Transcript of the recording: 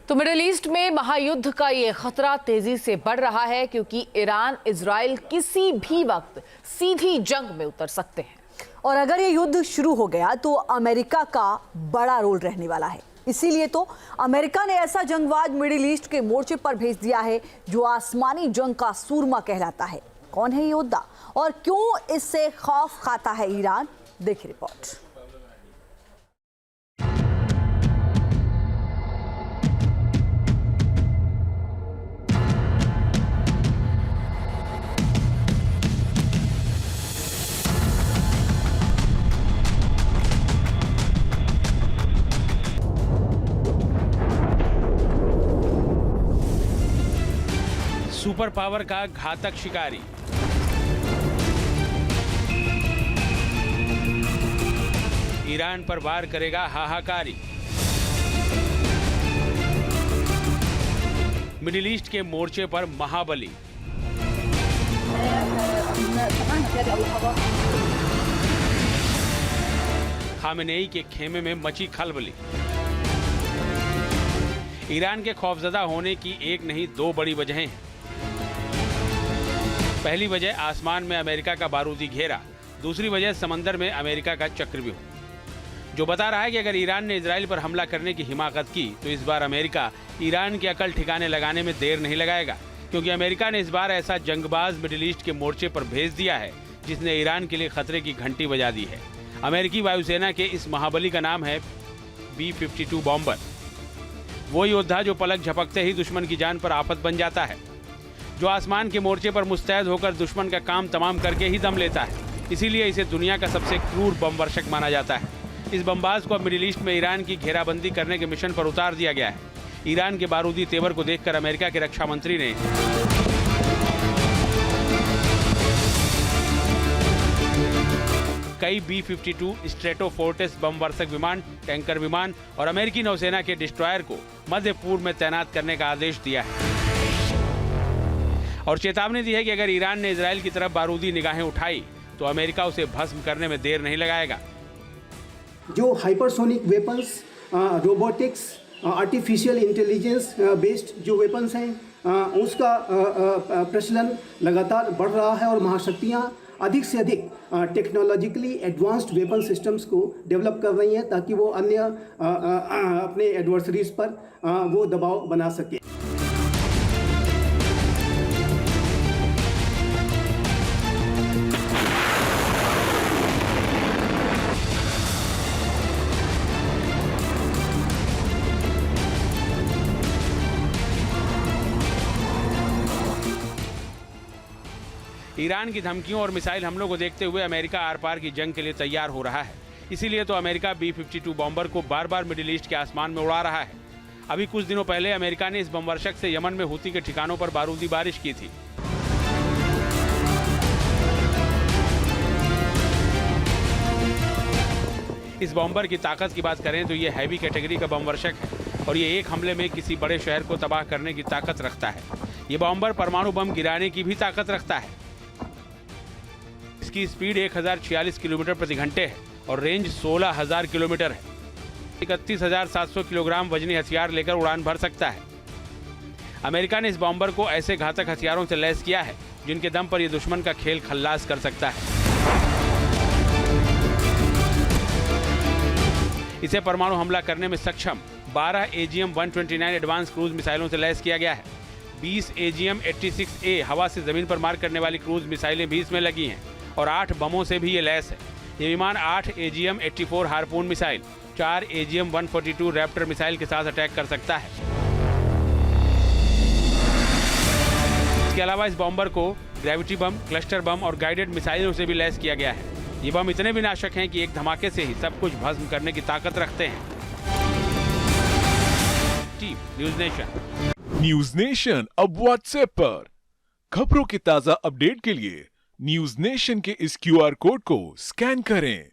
तो middle east में महायुद्ध का ये खतरा तेजी से बढ़ रहा है क्योंकि ईरान इजराइल किसी भी वक्त सीधी जंग में उतर सकते हैं। और अगर ये युद्ध शुरू हो गया तो अमेरिका का बड़ा रोल रहने वाला है। इसीलिए तो अमेरिका ने ऐसा जंगबाज मिडिल ईस्ट के मोर्चे पर भेज दिया है जो आसमानी जंग का सूरमा कहलाता है। कौन है ये योद्धा और क्यों इससे खौफ खाता है ईरान? देखिए रिपोर्ट। सुपर पावर का घातक शिकारी ईरान पर वार करेगा हाहाकारी। मिडिल ईस्ट के मोर्चे पर महाबली। खामेनेई के खेमे में मची खलबली। ईरान के खौफजदा होने की एक नहीं दो बड़ी वजहें हैं। पहली वजह आसमान में अमेरिका का बारूदी घेरा, दूसरी वजह समंदर में अमेरिका का चक्रव्यूह, जो बता रहा है कि अगर ईरान ने इजराइल पर हमला करने की हिमाकत की तो इस बार अमेरिका ईरान की अकल ठिकाने लगाने में देर नहीं लगाएगा, क्योंकि अमेरिका ने इस बार ऐसा जंगबाज मिडिल ईस्ट के मोर्चे पर भेज दिया है जिसने ईरान के लिए खतरे की घंटी बजा दी है। अमेरिकी वायुसेना के इस महाबली का नाम है B-52 बॉम्बर। वो योद्धा जो पलक झपकते ही दुश्मन की जान पर आफत बन जाता है, जो आसमान के मोर्चे पर मुस्तैद होकर दुश्मन का काम तमाम करके ही दम लेता है। इसीलिए इसे दुनिया का सबसे क्रूर बम वर्षक माना जाता है। इस बमबाज को अब मिडिल ईस्ट में ईरान की घेराबंदी करने के मिशन पर उतार दिया गया है। ईरान के बारूदी तेवर को देखकर अमेरिका के रक्षा मंत्री ने कई B-52 स्ट्रेटोफोर्टिस बम वर्षक विमान, टैंकर विमान और अमेरिकी नौसेना के डिस्ट्रॉयर को मध्य पूर्व में तैनात करने का आदेश दिया है और चेतावनी दी है कि अगर ईरान ने इजराइल की तरफ बारूदी निगाहें उठाई तो अमेरिका उसे भस्म करने में देर नहीं लगाएगा। जो hypersonic weapons, robotics, artificial intelligence based जो वेपन्स हैं उसका प्रचलन लगातार बढ़ रहा है और महाशक्तियां अधिक से अधिक टेक्नोलॉजिकली एडवांस्ड वेपन सिस्टम्स को डेवलप कर रही हैं ताकि वो अन्य अपने एडवर्सरीज पर वो दबाव बना सके। ईरान की धमकियों और मिसाइल हमलों को देखते हुए अमेरिका आर पार की जंग के लिए तैयार हो रहा है। इसीलिए तो अमेरिका B-52 बॉम्बर को बार बार मिडिल ईस्ट के आसमान में उड़ा रहा है। अभी कुछ दिनों पहले अमेरिका ने इस बमवर्षक से यमन में हूती के ठिकानों पर बारूदी बारिश की थी। इस बॉम्बर की ताकत की बात करें तो ये हैवी कैटेगरी का बमवर्षक है और ये एक हमले में किसी बड़े शहर को तबाह करने की ताकत रखता है। ये बॉम्बर परमाणु बम गिराने की भी ताकत रखता है। इसकी स्पीड 1046 किलोमीटर प्रति घंटे है और रेंज 16,000 किलोमीटर है। 31,700 किलोग्राम वजनी हथियार लेकर उड़ान भर सकता है। अमेरिका ने इस बॉम्बर को ऐसे घातक हथियारों से लैस किया है जिनके दम पर यह दुश्मन का खेल खल्लास कर सकता है। इसे परमाणु हमला करने में सक्षम 12 AGM-129 एडवांस क्रूज मिसाइलों से लैस किया गया है। 20 AGM-86A हवा से जमीन पर मार करने वाली क्रूज मिसाइलें भी इसमें लगी हैं और 8 बमों से भी ये लैस है। ये विमान 8 AGM-84 harpoon missile, 4 AGM-142 Raptor missile के साथ अटैक कर सकता है। इसके अलावा इस बॉम्बर को ग्रेविटी बम, क्लस्टर बम और गाइडेड मिसाइलों से भी लैस किया गया है। ये बम इतने विनाशक हैं कि एक धमाके से ही सब कुछ भस्म करने की ताकत रखते हैं। न्यूज नेशन अब व्हाट्सएप पर खबरों के ताजा अपडेट के लिए न्यूज नेशन के इस QR कोड को स्कैन करें।